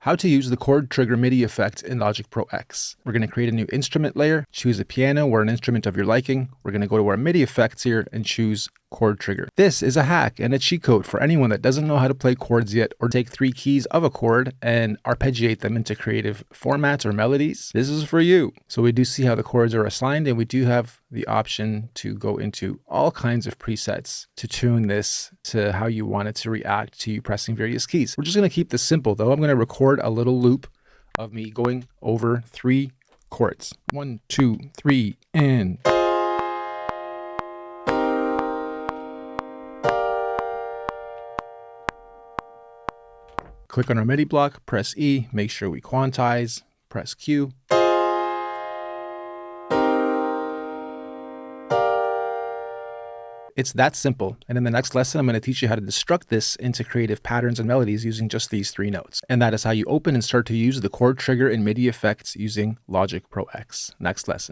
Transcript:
How to use the chord trigger MIDI effect in Logic Pro X. We're going to create a new instrument layer, choose a piano or an instrument of your liking. We're going to go to our MIDI effects here and choose chord trigger. This is a hack and a cheat code for anyone that doesn't know how to play chords yet or take 3 keys of a chord and arpeggiate them into creative formats or melodies. This is for you. So we do see how the chords are assigned, and we do have the option to go into all kinds of presets to tune this to how you want it to react to you pressing various keys. We're just going to keep this simple though. I'm going to record a little loop of me going over 3 chords. 1, 2, 3, and... Click on our MIDI block, press E, make sure we quantize, press Q. It's that simple. And in the next lesson, I'm going to teach you how to destruct this into creative patterns and melodies using just these 3 notes. And that is how you open and start to use the chord trigger in MIDI effects using Logic Pro X. Next lesson.